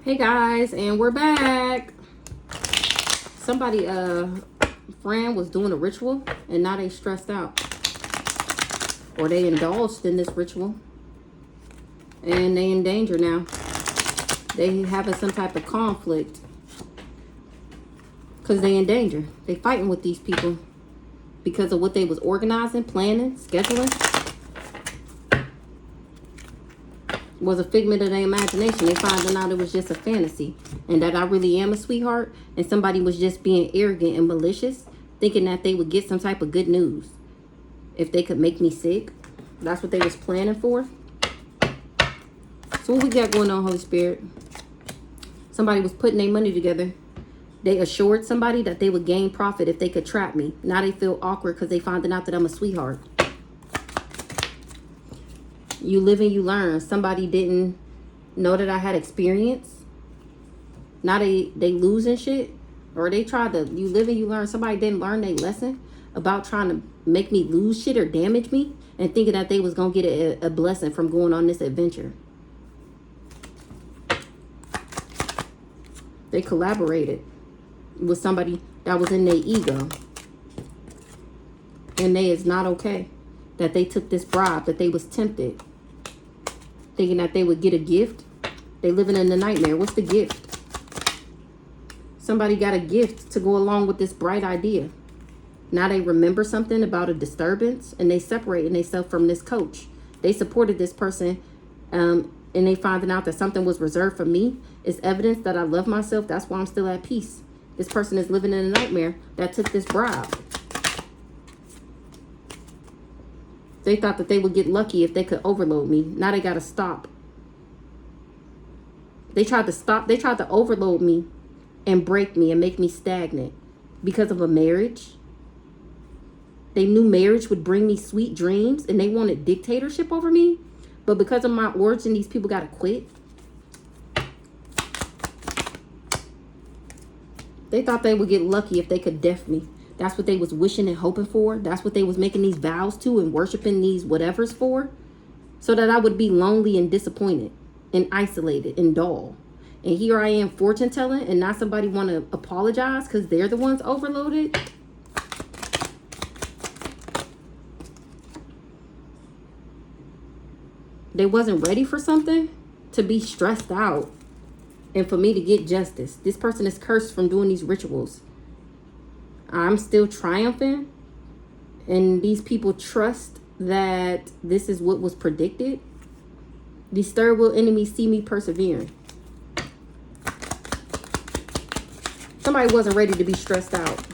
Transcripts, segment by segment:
Hey guys, and we're back. Somebody friend was doing a ritual and now they stressed out, or they indulged in this ritual and they in danger now. They having some type of conflict because they in danger. They fighting with these people because of what they was organizing, planning, scheduling. Was a figment of their imagination. They finding out it was just a fantasy and that I really am a sweetheart, and somebody was just being arrogant and malicious, thinking that they would get some type of good news if they could make me sick. That's what they was planning for. So what we got going on, Holy Spirit? Somebody was putting their money together. They assured somebody that they would gain profit if they could trap me. Now they feel awkward because they finding out that I'm a sweetheart. You live and you learn. Somebody didn't know that I had experience. Now they losing shit. Or they tried to, you live and you learn. Somebody didn't learn their lesson about trying to make me lose shit or damage me, and thinking that they was going to get a blessing from going on this adventure. They collaborated with somebody that was in their ego. And they is not okay that they took this bribe, that they was tempted, thinking that they would get a gift. They living in the nightmare. What's the gift? Somebody got a gift to go along with this bright idea. Now they remember something about a disturbance and they separating themselves from this coach. They supported this person and they finding out that something was reserved for me. It's evidence that I love myself. That's why I'm still at peace. This person is living in a nightmare that took this bribe. They thought that they would get lucky if they could overload me. Now they got to stop. They tried to stop. They tried to overload me and break me and make me stagnant because of a marriage. They knew marriage would bring me sweet dreams and they wanted dictatorship over me. But because of my origin, these people got to quit. They thought they would get lucky if they could deaf me. That's what they was wishing and hoping for. That's what they was making these vows to and worshiping these whatevers for. So that I would be lonely and disappointed and isolated and dull. And here I am fortune telling, and now somebody want to apologize because they're the ones overloaded. They wasn't ready for something to be stressed out and for me to get justice. This person is cursed from doing these rituals. I'm still triumphing, and these people trust that this is what was predicted. These third world enemies see me persevering. Somebody wasn't ready to be stressed out.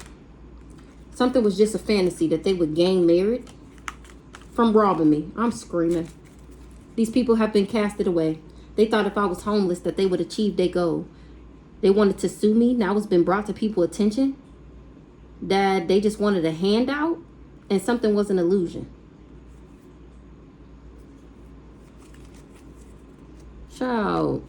Something was just a fantasy that they would gain merit from robbing me. I'm screaming. These people have been casted away. They thought if I was homeless that they would achieve their goal. They wanted to sue me. Now it's been brought to people's attention that they just wanted a handout and something was an illusion. Child.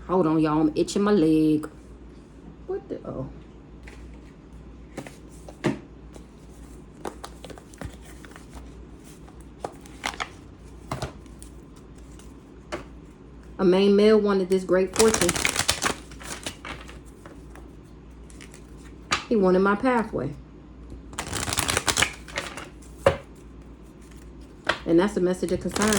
Hold on, y'all. I'm itching my leg. What the? Oh. A main male wanted this great fortune. He wanted my pathway. And that's a message of concern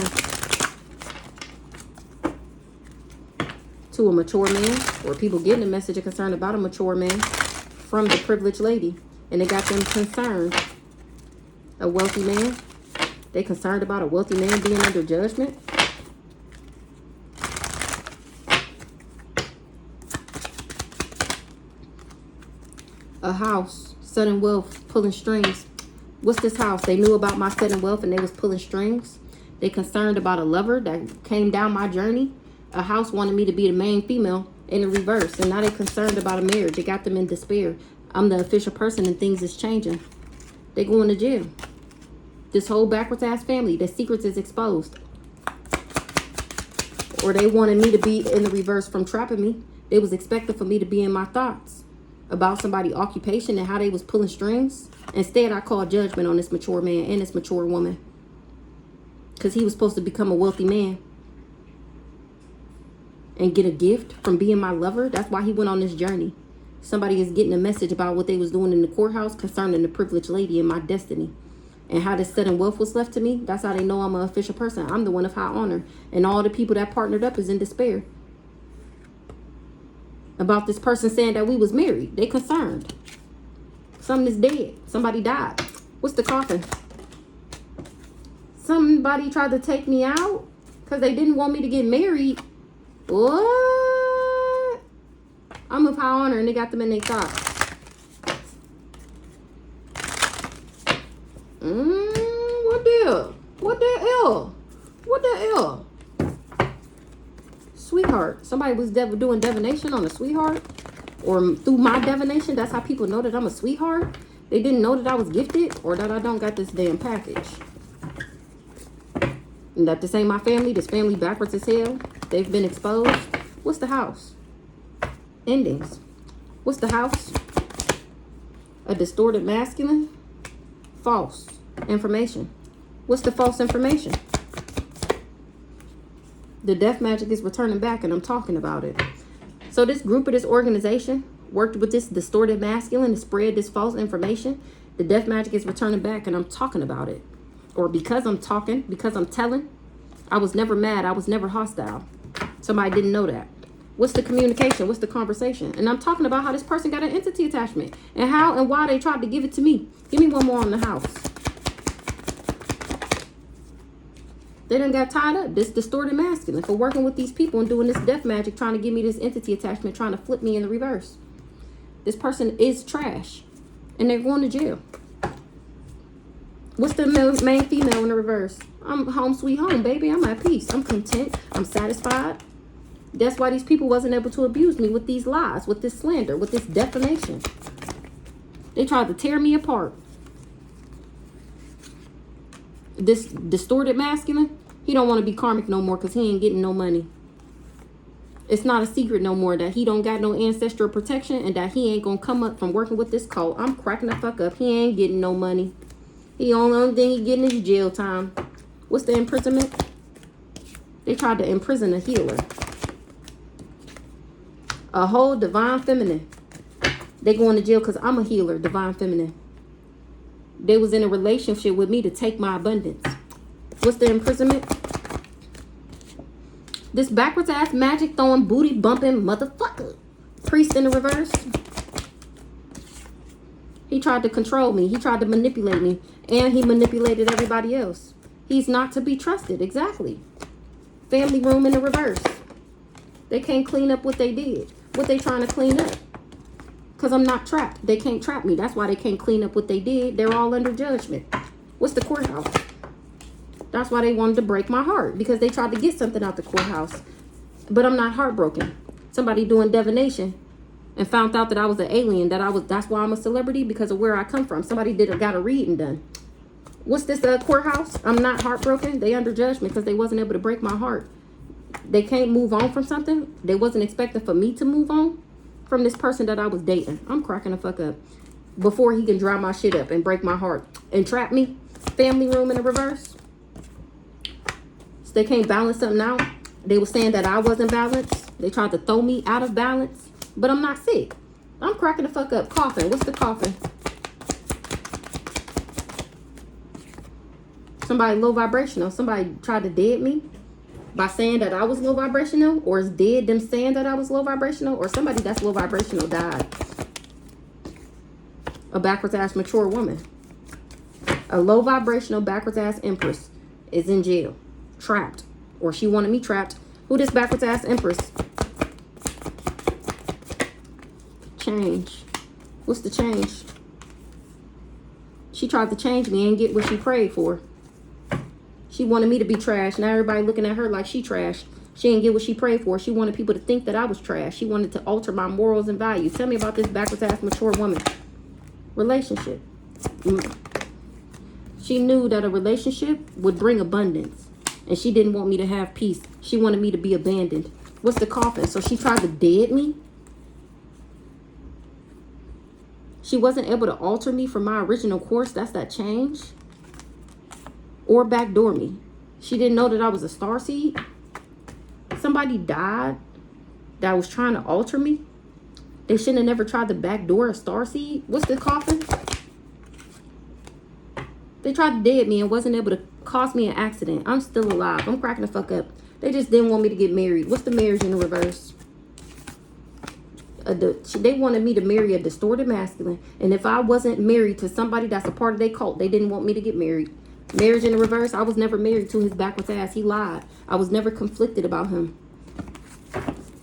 to a mature man, or people getting a message of concern about a mature man from the privileged lady. And they got them concerned. A wealthy man. They concerned about a wealthy man being under judgment. A house, sudden wealth, pulling strings. What's this house? They knew about my sudden wealth and they was pulling strings. They concerned about a lover that came down my journey. A house wanted me to be the main female in the reverse. And now they concerned about a marriage. They got them in despair. I'm the official person and things is changing. They going to jail. This whole backwards ass family, their secrets is exposed. Or they wanted me to be in the reverse from trapping me. They was expecting for me to be in my thoughts. about somebody's occupation and how they was pulling strings. Instead, I called judgment on this mature man and this mature woman. Because he was supposed to become a wealthy man. And get a gift from being my lover. That's why he went on this journey. Somebody is getting a message about what they was doing in the courthouse concerning the privileged lady in my destiny. And how this sudden wealth was left to me. That's how they know I'm an official person. I'm the one of high honor. And all the people that partnered up is in despair. About this person saying that we was married. They concerned. Something is dead. Somebody died. What's the coffin? Somebody tried to take me out because they didn't want me to get married. What? I'm of high honor and they got them in their socks. What the? What the hell? What the hell? Sweetheart. Somebody was doing divination on a sweetheart. Or through my divination, that's how people know that I'm a sweetheart. They didn't know that I was gifted or that I don't got this damn package. And that this ain't my family. This family backwards as hell. They've been exposed. What's the house? Endings. What's the house? A distorted masculine. False information. What's the false information? The death magic is returning back and I'm talking about it. So this group of this organization worked with this distorted masculine to spread this false information. The death magic is returning back and I'm talking about it. Or because I'm talking, because I'm telling. I was never mad. I was never hostile. Somebody didn't know that. What's the communication? What's the conversation? And I'm talking about how this person got an entity attachment. And how and why they tried to give it to me. Give me one more on the house. They done got tied up. This distorted masculine for working with these people and doing this death magic. Trying to give me this entity attachment. Trying to flip me in the reverse. This person is trash. And they're going to jail. What's the main female in the reverse? I'm home sweet home, baby. I'm at peace. I'm content. I'm satisfied. That's why these people wasn't able to abuse me with these lies, with this slander, with this defamation. They tried to tear me apart. This distorted masculine, he don't want to be karmic no more because he ain't getting no money. It's not a secret no more that he don't got no ancestral protection and that he ain't going to come up from working with this cult. I'm cracking the fuck up. He ain't getting no money. The only thing he getting is jail time. What's the imprisonment? They tried to imprison a healer. A whole divine feminine. They going to jail because I'm a healer, divine feminine. They was in a relationship with me to take my abundance. What's the imprisonment? This backwards ass magic throwing booty bumping motherfucker. Priest in the reverse. He tried to control me. He tried to manipulate me. And he manipulated everybody else. He's not to be trusted. Exactly. Family room in the reverse. They can't clean up what they did. What they trying to clean up. Because I'm not trapped. They can't trap me. That's why they can't clean up what they did. They're all under judgment. What's the courthouse? That's why they wanted to break my heart. Because they tried to get something out the courthouse. But I'm not heartbroken. Somebody doing divination. And found out that I was an alien. That's why I'm a celebrity. Because of where I come from. Somebody got a reading done. What's this courthouse? I'm not heartbroken. They under judgment. Because they wasn't able to break my heart. They can't move on from something. They wasn't expecting for me to move on. From this person that I was dating. I'm cracking the fuck up. Before he can dry my shit up and break my heart. And trap me. Family room in the reverse. So they can't balance something out. They were saying that I wasn't balanced. They tried to throw me out of balance. But I'm not sick. I'm cracking the fuck up. Coffin. What's the coffin? Somebody low vibrational. Somebody tried to dead me. By saying that I was low vibrational, or is dead them saying that I was low vibrational, or somebody that's low vibrational died. A backwards ass mature woman. A low vibrational backwards ass empress is in jail. Trapped. Or she wanted me trapped. Who this backwards ass empress? Change. What's the change? She tried to change me and get what she prayed for. She wanted me to be trash. Now everybody looking at her like she trash. She didn't get what she prayed for. She wanted people to think that I was trash. She wanted to alter my morals and values. Tell me about this backwards ass mature woman. Relationship. She knew that a relationship would bring abundance. And she didn't want me to have peace. She wanted me to be abandoned. What's the coffin? So she tried to dead me. She wasn't able to alter me from my original course. That's that change. Or backdoor me. She didn't know that I was a starseed. Somebody died that was trying to alter me. They shouldn't have never tried to backdoor a starseed. What's the coffin? They tried to dead me and wasn't able to cause me an accident. I'm still alive. I'm cracking the fuck up. They just didn't want me to get married. What's the marriage in the reverse? They wanted me to marry a distorted masculine. And if I wasn't married to somebody that's a part of their cult, they didn't want me to get married. Marriage in the reverse, I was never married to his backwards ass. He lied. I was never conflicted about him.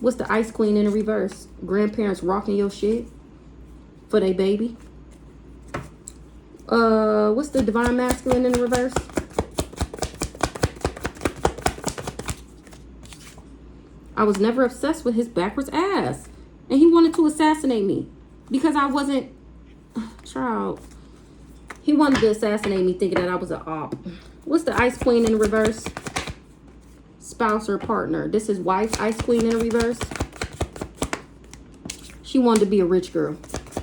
What's the ice queen in the reverse? Grandparents rocking your shit for their baby. What's the divine masculine in the reverse? I was never obsessed with his backwards ass. And he wanted to assassinate me because I wasn't, child. He wanted to assassinate me thinking that I was an op. What's the ice queen in the reverse? Spouse or partner. This is wife, ice queen in the reverse. She wanted to be a rich girl.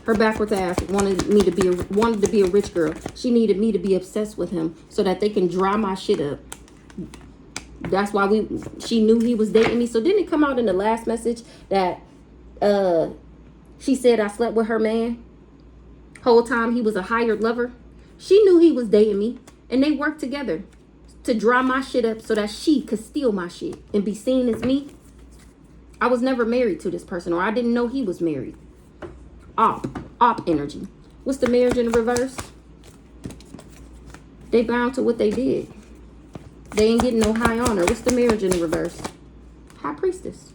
Her backwards ass wanted to be a rich girl. She needed me to be obsessed with him so that they can dry my shit up. That's why she knew he was dating me. So didn't it come out in the last message that she said I slept with her man? Whole time he was a hired lover. She knew he was dating me, and they worked together to dry my shit up so that she could steal my shit and be seen as me. I was never married to this person, or I didn't know he was married. Op energy. What's the marriage in the reverse? They bound to what they did. They ain't getting no high honor. What's the marriage in the reverse? High priestess.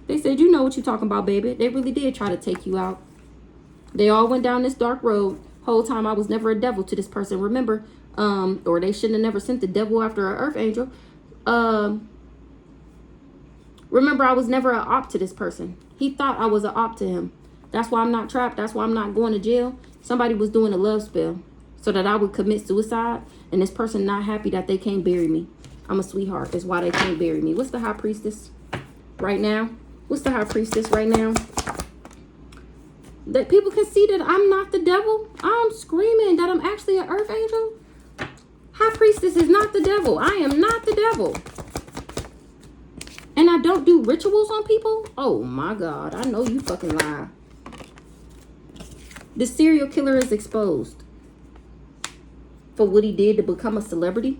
They said, you know what you're talking about, baby. They really did try to take you out. They all went down this dark road. Whole time I was never a devil to this person. Remember, or they shouldn't have never sent the devil after an earth angel. Remember, I was never an op to this person. He thought I was an op to him. That's why I'm not trapped. That's why I'm not going to jail. Somebody was doing a love spell so that I would commit suicide. And this person not happy that they can't bury me. I'm a sweetheart. That's why they can't bury me. What's the high priestess right now? What's the high priestess right now? That people can see that I'm not the devil. I'm screaming that I'm actually an earth angel. High priestess is not the devil. I am not the devil. And I don't do rituals on people? Oh my God. I know you fucking lie. The serial killer is exposed for what he did to become a celebrity.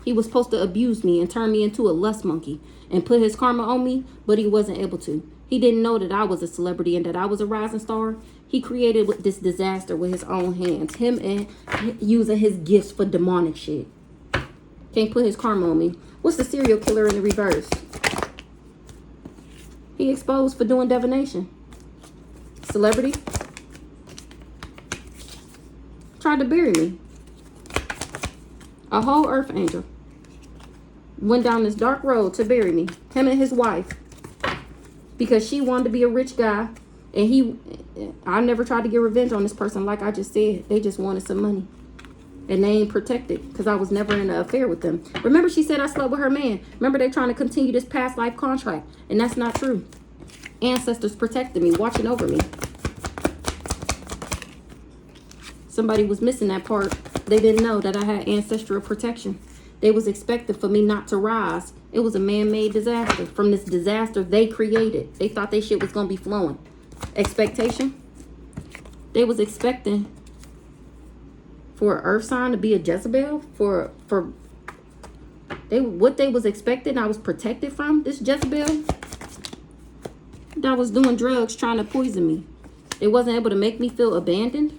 He was supposed to abuse me and turn me into a lust monkey and put his karma on me, but he wasn't able to. He didn't know that I was a celebrity and that I was a rising star. He created this disaster with his own hands. Him and using his gifts for demonic shit. Can't put his karma on me. What's the serial killer in the reverse? He exposed for doing divination. Celebrity. Tried to bury me. A whole earth angel went down this dark road to bury me. Him and his wife. Because she wanted to be a rich guy. And I never tried to get revenge on this person. Like I just said, they just wanted some money. And they ain't protected because I was never in an affair with them. Remember, she said I slept with her man. Remember, they trying to continue this past life contract. And that's not true. Ancestors protected me, watching over me. Somebody was missing that part. They didn't know that I had ancestral protection. They was expecting for me not to rise. It was a man-made disaster. From this disaster they created. They thought they shit was going to be flowing. Expectation. They was expecting for an earth sign to be a Jezebel. What they was expecting I was protected from. This Jezebel that was doing drugs trying to poison me. They wasn't able to make me feel abandoned.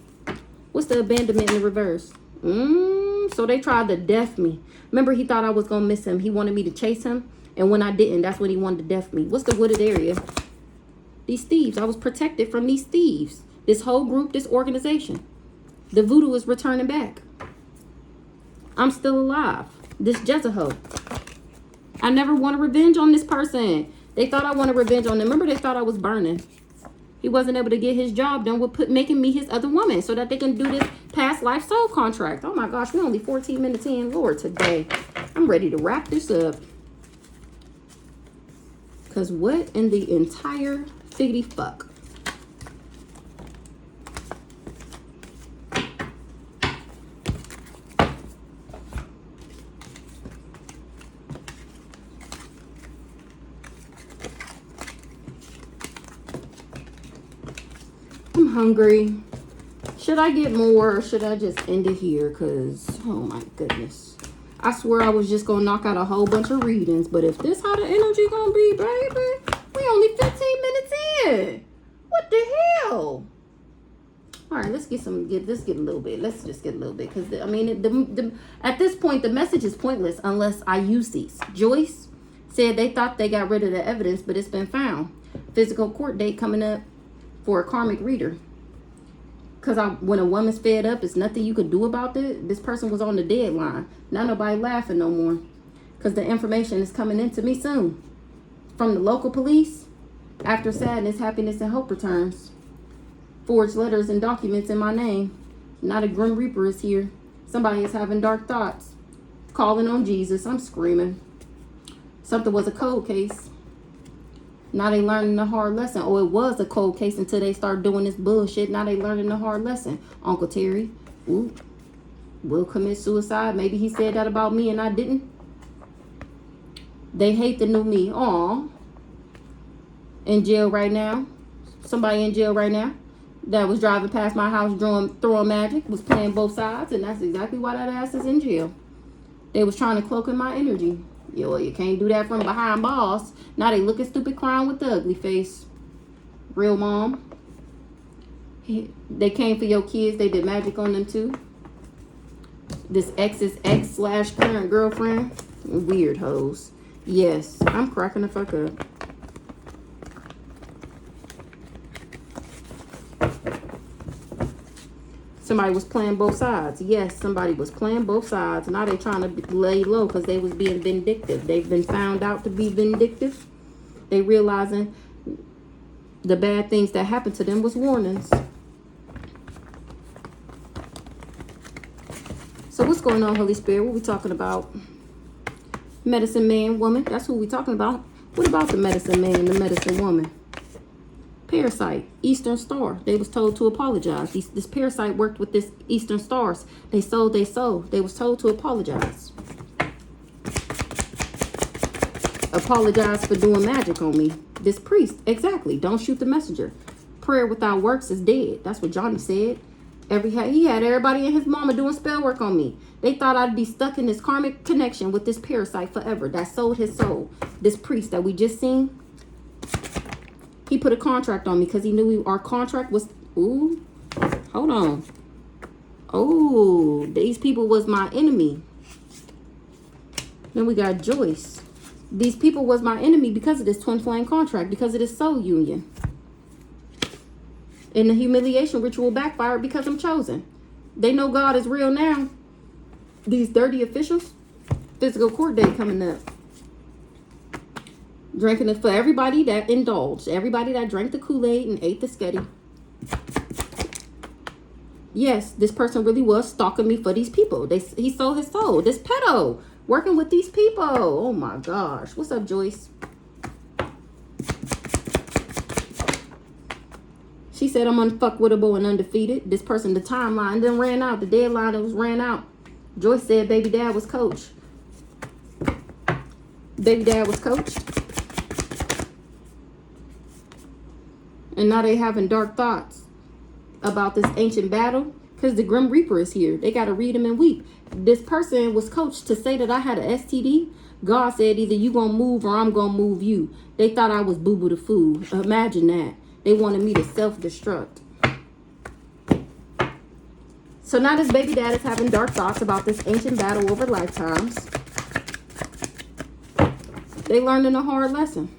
What's the abandonment in the reverse? So they tried to death me. Remember, he thought I was going to miss him. He wanted me to chase him. And when I didn't, that's when he wanted to death me. What's the wooded area? These thieves. I was protected from these thieves. This whole group, this organization. The voodoo is returning back. I'm still alive. This Jezebel. I never wanted revenge on this person. They thought I wanted revenge on them. Remember, they thought I was burning. He wasn't able to get his job done with making me his other woman so that they can do this past life soul contract. Oh my gosh, we're only 14 minutes in. Lord, today. I'm ready to wrap this up. Because what in the entire figgity fuck? hungry. Should I get more or should I just end it here? Because, oh my goodness. I swear I was just going to knock out a whole bunch of readings. But if this how the energy going to be, baby, we only 15 minutes in. What the hell? All right, let's get a little bit. Let's just get a little bit. Because, I mean, at this point, the message is pointless unless I use these. Joyce said they thought they got rid of the evidence, but it's been found. Physical court date coming up for a karmic reader. Because when a woman's fed up, it's nothing you could do about it. This person was on the deadline. Not nobody laughing no more. Because the information is coming into me soon. From the local police. After sadness, happiness, and hope returns. Forged letters and documents in my name. Not a Grim Reaper is here. Somebody is having dark thoughts. Calling on Jesus. I'm screaming. Something was a cold case. Now they learning the hard lesson. Oh, it was a cold case until they start doing this bullshit. Now they learning the hard lesson. Uncle Terry, ooh, will commit suicide. Maybe he said that about me and I didn't. They hate the new me. Aw. In jail right now. Somebody in jail right now that was driving past my house throwing magic was playing both sides. And that's exactly why that ass is in jail. They was trying to cloak in my energy. Yo, you can't do that from behind bars. Now they looking stupid crying with the ugly face. Real mom. They came for your kids. They did magic on them too. This ex's ex/current girlfriend. Weird hoes. Yes, I'm cracking the fuck up. Somebody was playing both sides. Yes, somebody was playing both sides. Now they trying to lay low because they was being vindictive. They've been found out to be vindictive. They realizing the bad things that happened to them was warnings. So what's going on, Holy Spirit? What we talking about? Medicine man, woman. That's who we talking about. What about the medicine man and the medicine woman? Parasite, Eastern Star. They was told to apologize. This parasite worked with this Eastern Stars. They sold their soul. They was told to apologize. Apologize for doing magic on me. This priest, exactly. Don't shoot the messenger. Prayer without works is dead. That's what Johnny said. He had everybody and his mama doing spell work on me. They thought I'd be stuck in this karmic connection with this parasite forever. That sold his soul. This priest that we just seen. He put a contract on me because he knew our contract was... Ooh, hold on. Oh, these people was my enemy. Then we got Joyce. These people was my enemy because of this twin flame contract, because of this soul union. And the humiliation ritual backfired because I'm chosen. They know God is real now. These dirty officials. Physical court day coming up. Drinking it for everybody that indulged. Everybody that drank the Kool-Aid and ate the Sketty. Yes, this person really was stalking me for these people. He sold his soul. This pedo working with these people. Oh my gosh. What's up, Joyce? She said I'm unfuckwittable and undefeated. This person, the timeline then ran out. The deadline was ran out. Joyce said baby dad was coached. Baby dad was coached. And now they having dark thoughts about this ancient battle because the Grim Reaper is here. They got to read him and weep. This person was coached to say that I had an STD. God said either you going to move or I'm going to move you. They thought I was Boo Boo the Fool. Imagine that. They wanted me to self-destruct. So now this baby dad is having dark thoughts about this ancient battle over lifetimes. They learning a hard lesson.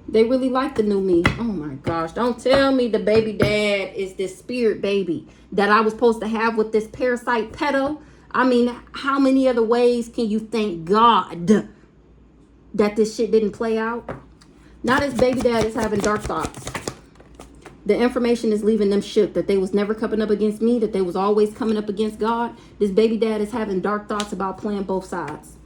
They really like the new me. Oh my gosh. Don't tell me the baby dad is this spirit baby that I was supposed to have with this parasite pedo. I mean, how many other ways can you thank God that this shit didn't play out? Now this baby dad is having dark thoughts. The information is leaving them shook that they was never coming up against me, that they was always coming up against God. This baby dad is having dark thoughts about playing both sides.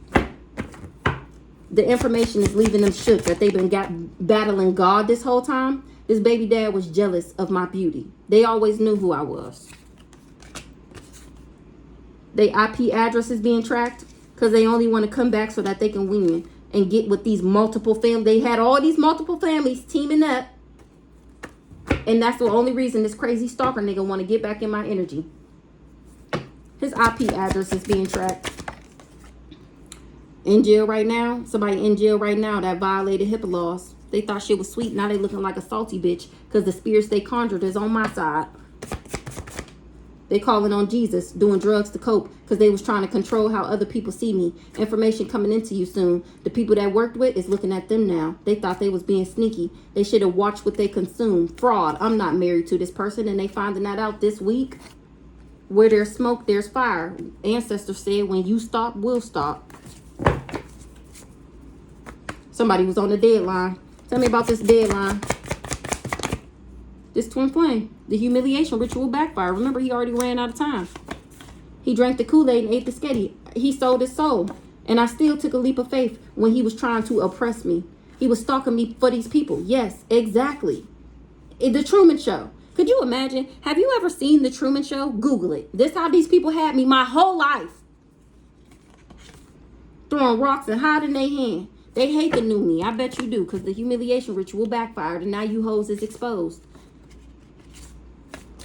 The information is leaving them shook that they've been battling God this whole time. This baby dad was jealous of my beauty. They always knew who I was. Their IP address is being tracked because they only want to come back so that they can win and get with these multiple families. They had all these multiple families teaming up And that's the only reason this crazy stalker nigga want to get back in my energy. His IP address is being tracked. In jail right now. Somebody in jail right now that violated HIPAA laws. They thought shit was sweet. Now they looking like a salty bitch because the spirits they conjured is on my side. They calling on Jesus, doing drugs to cope because they was trying to control how other people see me. Information coming into you soon. The people that worked with is looking at them now. They thought they was being sneaky. They should have watched what they consume. Fraud. I'm not married to this person, and they finding that out this week. Where there's smoke, there's fire. Ancestors said when you stop, we'll stop. Somebody was on the deadline. Tell me about this deadline. This twin flame. The humiliation ritual backfire. Remember, he already ran out of time. He drank the Kool-Aid and ate the sketty. He sold his soul. And I still took a leap of faith when he was trying to oppress me. He was stalking me for these people. Yes, exactly. The Truman Show. Could you imagine? Have you ever seen The Truman Show? Google it. This how these people had me my whole life. Throwing rocks and hiding their hand. They hate the new me. I bet you do. Because the humiliation ritual backfired. And now you hoes is exposed.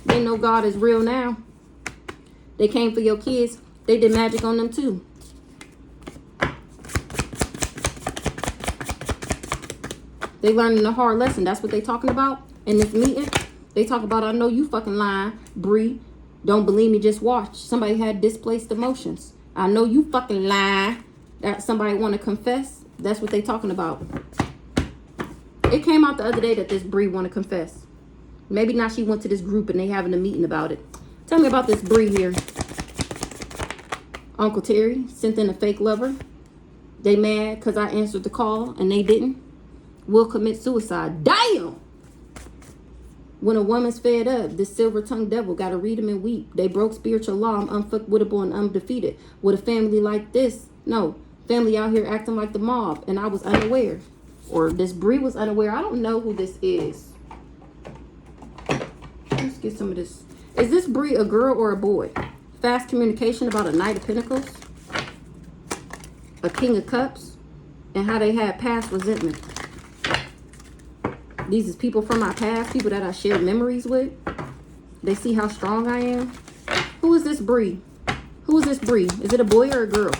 They know God is real now. They came for your kids. They did magic on them too. They learning a hard lesson. That's what they talking about in this meeting. They talk about, I know you fucking lying, Bree. Don't believe me, just watch. Somebody had displaced emotions. I know you fucking lying. That somebody want to confess. That's what they talking about. It came out the other day that this Bree want to confess. Maybe now she went to this group and they having a meeting about it. Tell me about this Bree here. Uncle Terry sent in a fake lover. They mad because I answered the call and they didn't. Will commit suicide. Damn! When a woman's fed up, this silver-tongued devil got to read them and weep. They broke spiritual law. I'm unfuckwittable and undefeated. With a family like this, no. Family out here acting like the mob. And I was unaware. Or this Bree was unaware. I don't know who this is. Let's get some of this. Is this Bree a girl or a boy? Fast communication about a Knight of Pentacles. A King of Cups. And how they had past resentment. These is people from my past. People that I shared memories with. They see how strong I am. Who is this Bree? Who is this Bree? Is it a boy or a girl?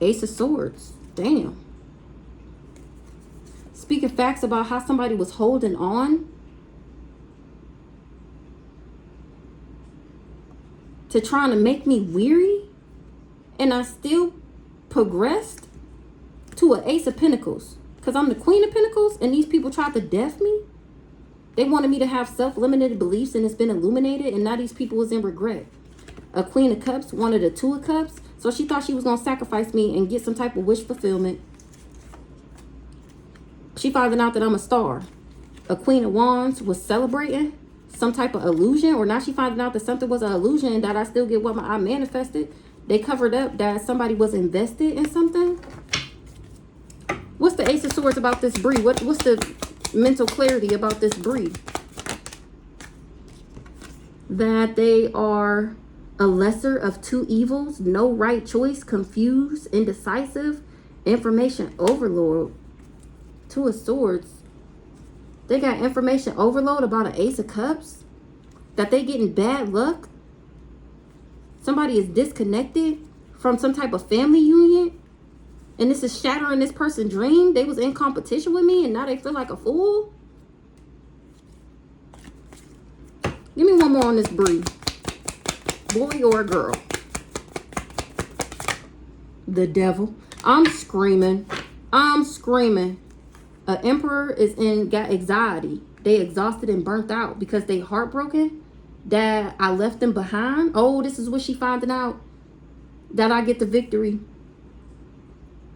Ace of Swords. Damn. Speaking facts about how somebody was holding on to trying to make me weary, and I still progressed to an Ace of Pentacles because I'm the Queen of Pentacles, and these people tried to death me. They wanted me to have self-limited beliefs, and it's been illuminated, and now these people was in regret. A Queen of Cups wanted a Two of Cups, so she thought she was going to sacrifice me and get some type of wish fulfillment. She finding out that I'm a star. A Queen of Wands was celebrating some type of illusion, or now she finding out that something was an illusion and that I still get what I manifested. They covered up that somebody was invested in something. What's the Ace of Swords about this Bree? What's the mental clarity about this Bree? That they are a lesser of two evils, no right choice, confused, indecisive, information overload. Two of Swords. They got information overload about an Ace of Cups. That they getting bad luck. Somebody is disconnected from some type of family union. And this is shattering this person's dream. They was in competition with me and now they feel like a fool. Give me one more on this Bree. Boy or a girl? The Devil. I'm screaming. I'm screaming. An emperor got anxiety. They exhausted and burnt out because they heartbroken that I left them behind. Oh, this is what she finding out. That I get the victory.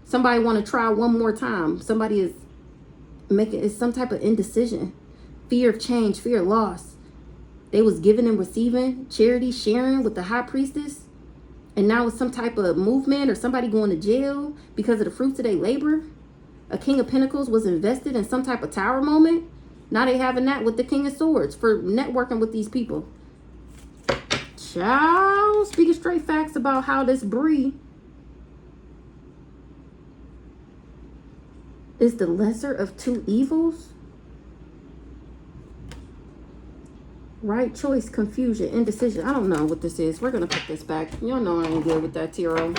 Somebody want to try one more time. Somebody is making some type of indecision. Fear of change, fear of loss. They was giving and receiving, charity, sharing with the high priestess. And now it's some type of movement or somebody going to jail because of the fruits of their labor. A King of Pentacles was invested in some type of tower moment. Now they having that with the King of Swords for networking with these people. Child, speaking straight facts about how this Bree is the lesser of two evils. Right choice, confusion, indecision. I don't know what this is. We're going to put this back. Y'all know I ain't good with that tarot.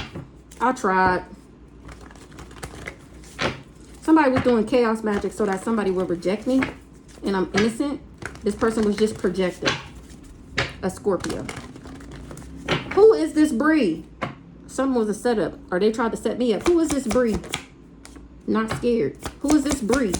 I tried. Somebody was doing chaos magic so that somebody would reject me. And I'm innocent. This person was just projecting. A Scorpio. Who is this Bree? Something was a setup. Or they tried to set me up. Who is this Bree? Not scared. Who is this Bree?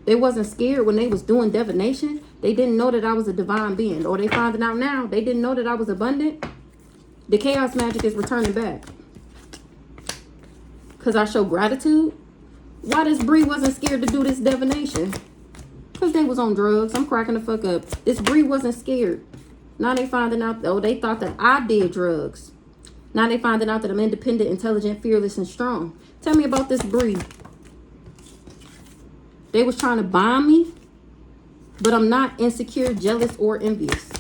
They wasn't scared when they was doing divination. They didn't know that I was a divine being. Or they finding out now. They didn't know that I was abundant. The chaos magic is returning back. Because I show gratitude. Why this Bree wasn't scared to do this divination? Because they was on drugs. I'm cracking the fuck up. This Bree wasn't scared. Now they finding out, oh, they thought that I did drugs. Now they finding out that I'm independent, intelligent, fearless, and strong. Tell me about this Bree. They was trying to bomb me, but I'm not insecure, jealous, or envious.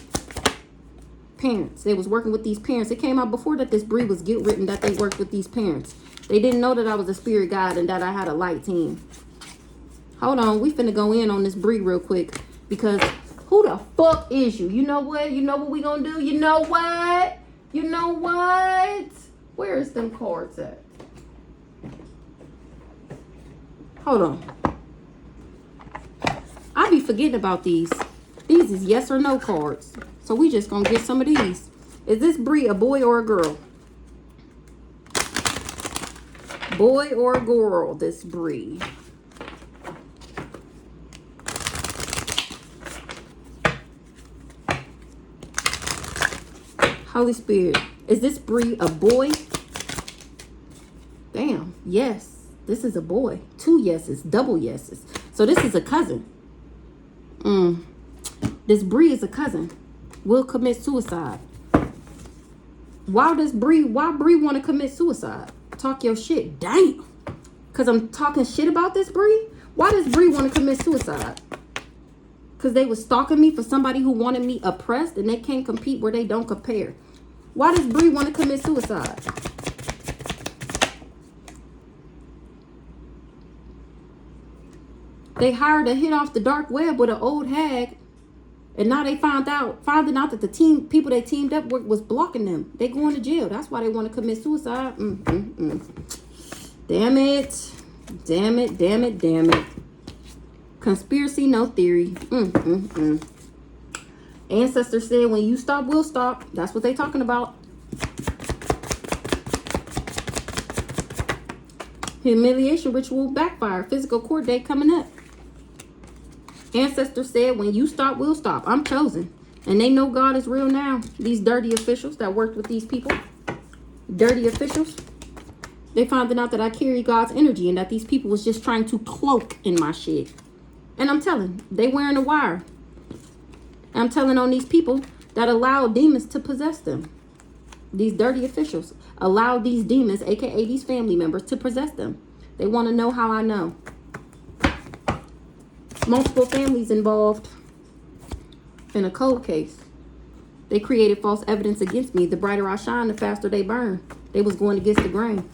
Parents. They was working with these parents. It came out before that this Bree was guilt-ridden that they worked with these parents. They didn't know that I was a spirit guide and that I had a light team. Hold on. We finna go in on this Bree real quick. Because who the fuck is you? You know what? You know what we gonna do? You know what? You know what? Where is them cards at? Hold on. I be forgetting about these. These is yes or no cards. So we just gonna get some of these. Is this Bree a boy or a girl? Boy or girl, this Bree. Holy Spirit. Is this Bree a boy? Damn. Yes. This is a boy. 2 yeses. Double yeses. So this is a cousin. This Bree is a cousin. Will commit suicide. Why Bree want to commit suicide? Talk your shit. Damn. Because I'm talking shit about this Bree? Why does Bree want to commit suicide? Because they was stalking me for somebody who wanted me oppressed and they can't compete where they don't compare. Why does Bree want to commit suicide? They hired a hit off the dark web with an old hag. And now they finding out that the people they teamed up with was blocking them. They going to jail. That's why they want to commit suicide. Damn it. Damn it. Damn it. Damn it. Conspiracy, no theory. Ancestor said, when you stop, we'll stop. That's what they talking about. Humiliation ritual backfire. Physical court date coming up. Ancestor said, when you stop, we'll stop. I'm chosen. And they know God is real now. These dirty officials that worked with these people. Dirty officials. They finding out that I carry God's energy and that these people was just trying to cloak in my shit. And I'm telling, they wearing a wire. I'm telling on these people that allow demons to possess them. These dirty officials allow these demons, aka these family members, to possess them. They want to know how I know. Multiple families involved in a cold case. They created false evidence against me. The brighter I shine, the faster they burn. They was going against the grain.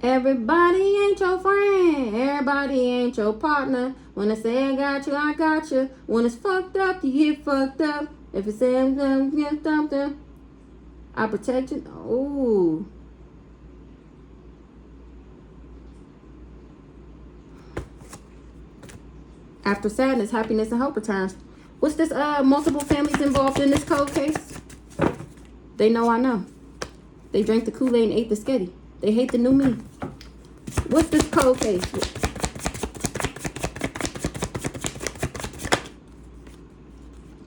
Everybody ain't your friend. Everybody ain't your partner. When I say I got you, I got you. When it's fucked up, you get fucked up. If it's something, I protect you. Oh. After sadness, happiness, and hope returns. What's this multiple families involved in this cold case? They know I know. They drank the Kool-Aid and ate the sketty. They hate the new me. What's this cold case?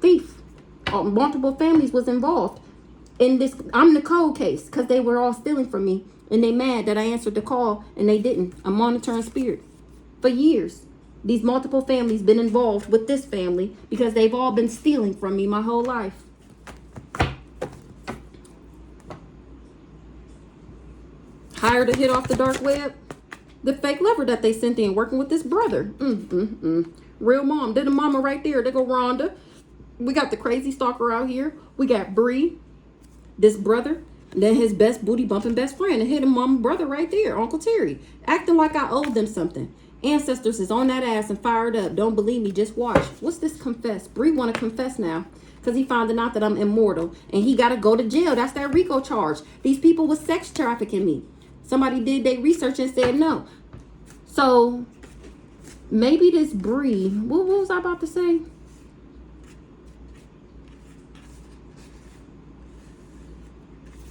Thief. Multiple families was involved in this. I'm the cold case because they were all stealing from me. And they mad that I answered the call and they didn't. I'm monitoring spirit. For years. These multiple families been involved with this family because they've all been stealing from me my whole life. Hired a hit off the dark web. The fake lover that they sent in working with this brother. Real mom. They're the mama right there. They go Rhonda. We got the crazy stalker out here. We got Bree, this brother, then his best booty bumping best friend, and hit him mama brother right there, Uncle Terry, acting like I owed them something. Ancestors is on that ass and fired up. Don't believe me, just watch. What's this confess? Bree want to confess now because he found out that I'm immortal and he got to go to jail. That's that RICO charge. These people was sex trafficking me. Somebody did their research and said no. So maybe this Bree, what was I about to say?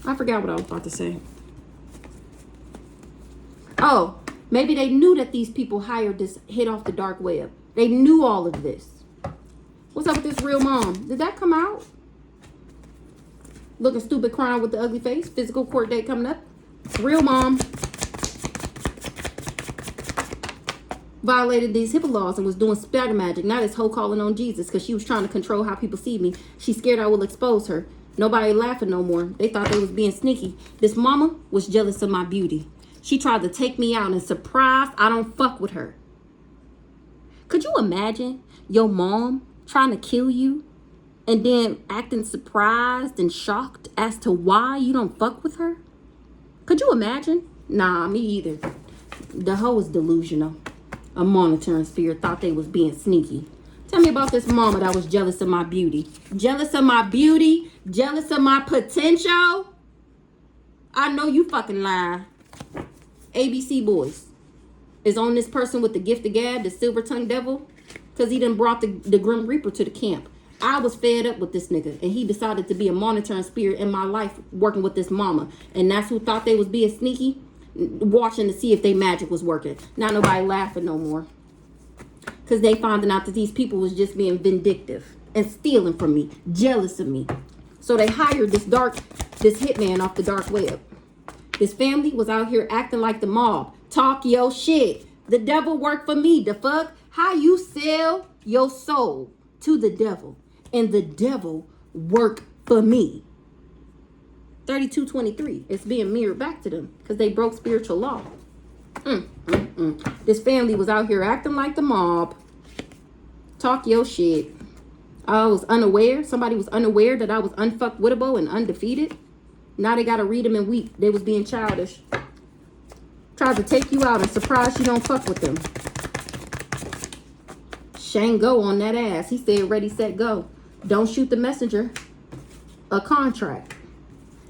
I forgot what I was about to say. Oh, maybe they knew that these people hired this hit off the dark web. They knew all of this. What's up with this real mom? Did that come out? Looking stupid, crying with the ugly face. Physical court date coming up. Real mom violated these HIPAA laws and was doing spider magic. Now this hoe calling on Jesus because she was trying to control how people see me. She's scared I will expose her. Nobody laughing no more. They thought they was being sneaky. This mama was jealous of my beauty. She tried to take me out and surprised I don't fuck with her. Could you imagine your mom trying to kill you and then acting surprised and shocked as to why you don't fuck with her? Could you imagine? Nah, me either. The hoe was delusional. A monitoring spirit thought they was being sneaky. Tell me about this mama that was jealous of my beauty. Jealous of my beauty? Jealous of my potential? I know you fucking lying. ABC Boys is on this person with the gift of gab, the silver tongue devil, because he done brought the Grim Reaper to the camp. I was fed up with this nigga, and he decided to be a monitoring spirit in my life working with this mama. And that's who thought they was being sneaky, watching to see if they magic was working. Not nobody laughing no more. Because they finding out that these people was just being vindictive and stealing from me, jealous of me. So they hired this hitman off the dark web. This family was out here acting like the mob. Talk your shit. The devil worked for me. The fuck? How you sell your soul to the devil and the devil work for me? 32:23. It's being mirrored back to them because they broke spiritual law. This family was out here acting like the mob. Talk your shit. I was unaware. Somebody was unaware that I was unfuckwittable and undefeated. Now they gotta read them and weep. They was being childish. Tried to take you out and surprise you don't fuck with them. Shango on that ass. He said ready, set, go. Don't shoot the messenger. A contract.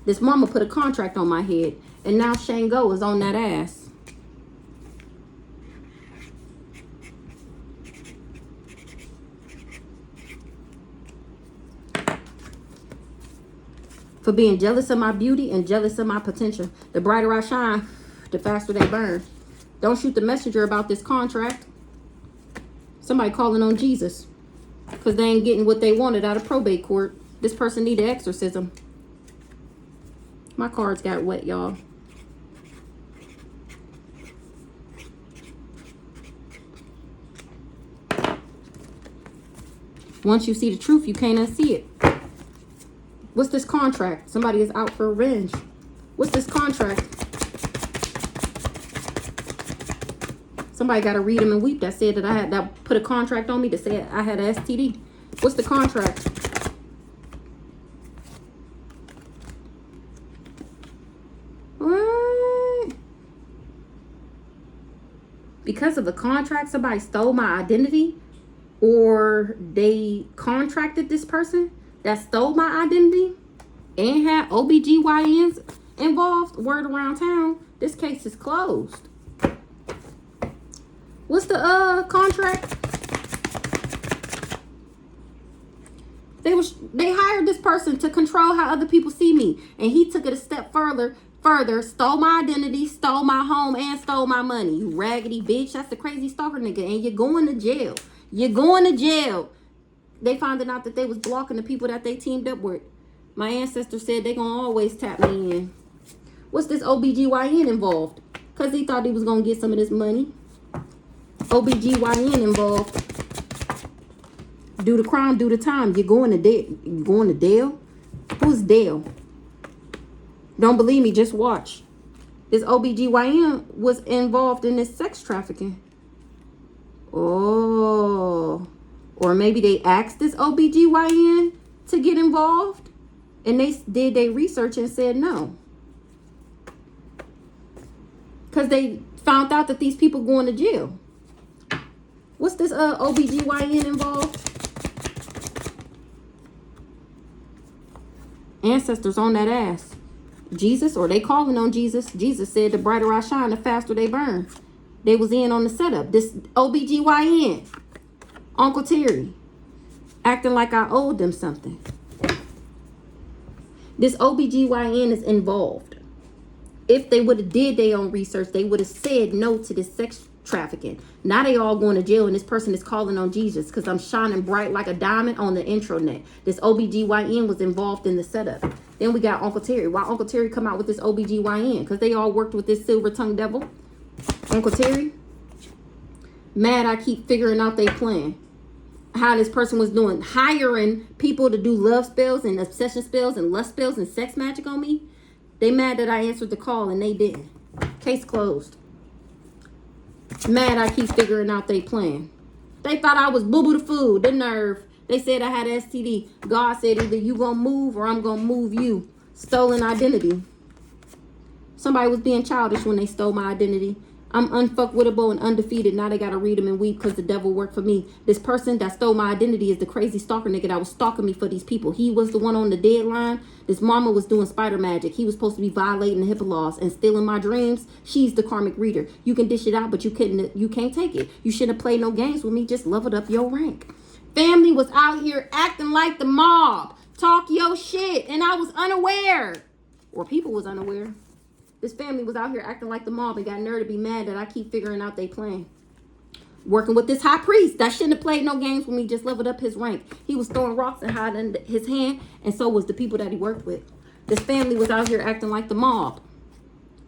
This mama put a contract on my head. And now Shango is on that ass. For being jealous of my beauty and jealous of my potential. The brighter I shine, the faster they burn. Don't shoot the messenger about this contract. Somebody calling on Jesus because they ain't getting what they wanted out of probate court. This person needed exorcism. My cards got wet, y'all. Once you see the truth, you can't unsee it. What's this contract? Somebody is out for revenge. What's this contract? Somebody got to read them and weep that said that put a contract on me to say I had an STD. What's the contract? What? Because of the contract, somebody stole my identity, or they contracted this person that stole my identity and had OBGYNs involved. Word around town, this case is closed. What's the contract? They hired this person to control how other people see me, and he took it a step further, stole my identity, stole my home, and stole my money. You raggedy bitch. That's the crazy stalker nigga, and you're going to jail. You're going to jail. They finding out that they was blocking the people that they teamed up with. My ancestors said they gonna always tap me in. What's this OBGYN involved? Because he thought he was gonna get some of this money. OBGYN involved. Do the crime, do the time. You're going to Dale? Who's Dale? Don't believe me, just watch. This OBGYN was involved in this sex trafficking. Oh. Or maybe they asked this OBGYN to get involved and they did their research and said no. Because they found out that these people going to jail. What's this OBGYN involved? Ancestors on that ass. Jesus, or they calling on Jesus. Jesus said the brighter I shine, the faster they burn. They was in on the setup. This OBGYN, Uncle Terry, acting like I owed them something. This OBGYN is involved. If they would have did their own research, they would have said no to this sex trafficking. Now they all going to jail and this person is calling on Jesus because I'm shining bright like a diamond on the intranet. This OBGYN was involved in the setup. Then we got Uncle Terry. Why Uncle Terry come out with this OBGYN? Because they all worked with this silver-tongued devil. Uncle Terry, mad I keep figuring out they plan. How this person was doing, hiring people to do love spells and obsession spells and lust spells and sex magic on me. They mad that I answered the call and they didn't. Case closed. Mad I keep figuring out they plan. They thought I was boo-boo the food, the nerve. They said I had STD. God said either you gonna move or I'm gonna move you. Stolen identity. Somebody was being childish when they stole my identity. I'm unfuckwittable and undefeated. Now they gotta read them and weep because the devil worked for me. This person that stole my identity is the crazy stalker nigga that was stalking me for these people. He was the one on the deadline. This mama was doing spider magic. He was supposed to be violating the HIPAA laws and stealing my dreams. She's the karmic reader. You can dish it out, but you can't take it. You shouldn't have played no games with me. Just leveled up your rank. Family was out here acting like the mob. Talk your shit. And I was unaware. Or people was unaware. This family was out here acting like the mob and got nerve to be mad that I keep figuring out they plan. Working with this high priest that shouldn't have played no games with me, just leveled up his rank. He was throwing rocks and hiding his hand, and so was the people that he worked with. This family was out here acting like the mob.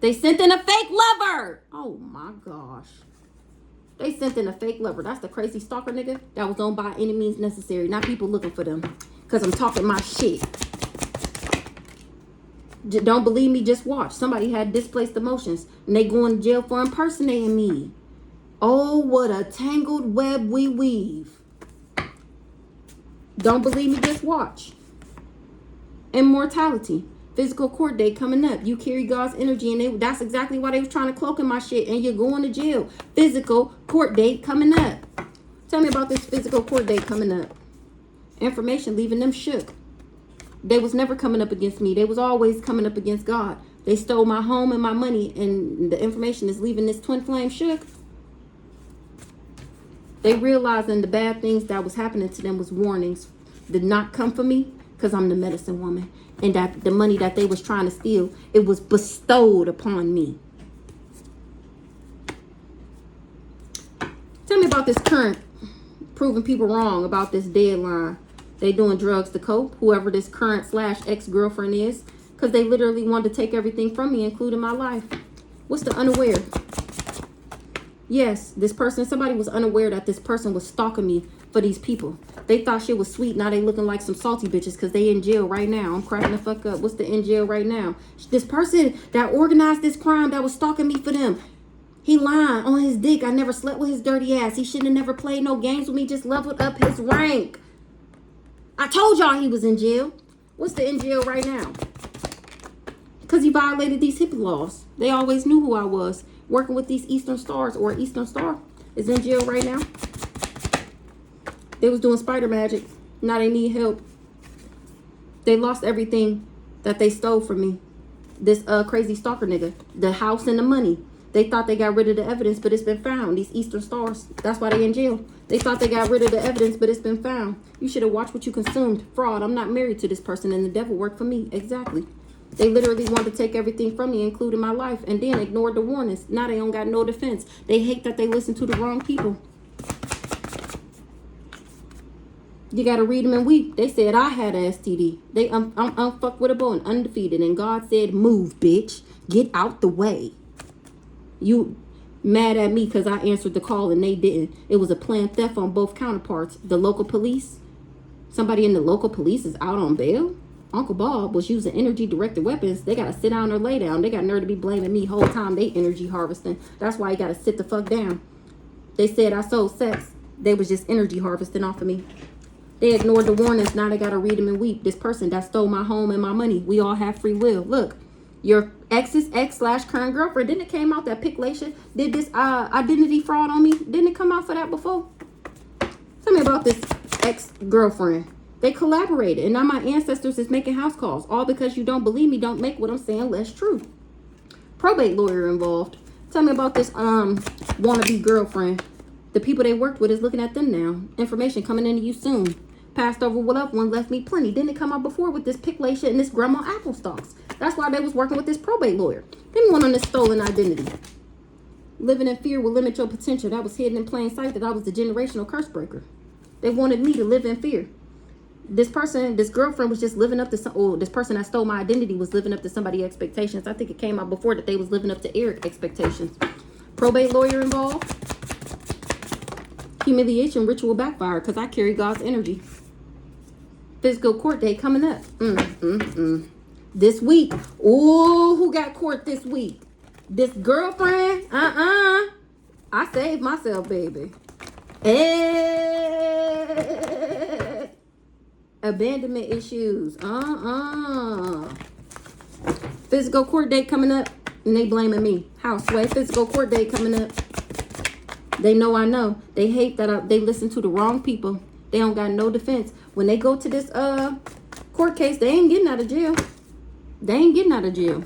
They sent in a fake lover. Oh my gosh. They sent in a fake lover. That's the crazy stalker nigga that was on by any means necessary. Not people looking for them. Because I'm talking my shit. Don't believe me, just watch. Somebody had displaced emotions and they going to jail for impersonating me. Oh, what a tangled web we weave. Don't believe me, just watch. Immortality. Physical court date coming up. You carry God's energy and that's exactly why they was trying to cloak in my shit and you're going to jail. Physical court date coming up. Tell me about this physical court date coming up. Information leaving them shook. They was never coming up against me. They was always coming up against God. They stole my home and my money, and the information is leaving this twin flame shook. They realizing the bad things that was happening to them was warnings. Did not come for me because I'm the medicine woman. And that the money that they was trying to steal, it was bestowed upon me. Tell me about this current proving people wrong about this deadline. They doing drugs to cope, whoever this current / ex-girlfriend is, because they literally wanted to take everything from me, including my life. What's the unaware? Yes, this person, somebody was unaware that this person was stalking me for these people. They thought shit was sweet. Now they looking like some salty bitches because they in jail right now. I'm cracking the fuck up. What's the in jail right now? This person that organized this crime that was stalking me for them. He lying on his dick. I never slept with his dirty ass. He shouldn't have never played no games with me. Just leveled up his rank. I told y'all he was in jail. What's the in jail right now? Because he violated these HIPAA laws. They always knew who I was. Working with these Eastern Stars, or Eastern Star is in jail right now. They was doing spider magic. Now they need help. They lost everything that they stole from me. This crazy stalker nigga. The house and the money. They thought they got rid of the evidence, but it's been found. These Eastern Stars. That's why they in jail. They thought they got rid of the evidence, but it's been found. You should have watched what you consumed. Fraud. I'm not married to this person, and the devil worked for me. Exactly. They literally wanted to take everything from me, including my life, and then ignored the warnings. Now they don't got no defense. They hate that they listen to the wrong people. You got to read them and weep. They said I had a STD. I'm unfuckwittable and undefeated, and God said, move, bitch. Get out the way. You mad at me because I answered the call and they didn't. It was a planned theft on both counterparts. The local police, somebody in the local police is out on bail. Uncle Bob was using energy-directed weapons. They got to sit down or lay down. They got nerve to be blaming me whole time they energy harvesting. That's why you got to sit the fuck down. They said I sold sex. They was just energy harvesting off of me. They ignored the warnings. Now they got to read them and weep. This person that stole my home and my money. We all have free will. Look, your ex's ex/current girlfriend. Didn't it came out that Picklation did this identity fraud on me? Didn't it come out for that before? Tell me about this ex-girlfriend. They collaborated. And now my ancestors is making house calls. All because you don't believe me. Don't make what I'm saying less true. Probate lawyer involved. Tell me about this wannabe girlfriend. The people they worked with is looking at them now. Information coming into you soon. Passed over with loved one, left me plenty. Didn't it come out before with this Picklation and this grandma apple stalks? That's why they was working with this probate lawyer. Didn't want on this stolen identity. Living in fear will limit your potential. That was hidden in plain sight that I was the generational curse breaker. They wanted me to live in fear. This person, this girlfriend was just living up to some, or this person that stole my identity was living up to somebody's expectations. I think it came out before that they was living up to Eric expectations. Probate lawyer involved. Humiliation ritual backfire because I carry God's energy. Physical court day coming up. This week. Ooh, who got court this week? This girlfriend? I saved myself, baby. Hey. Abandonment issues. Physical court date coming up. And they blaming me. Houseway. Physical court date coming up. They know I know. They hate that they listen to the wrong people. They don't got no defense. When they go to this court case, they ain't getting out of jail. They ain't getting out of jail.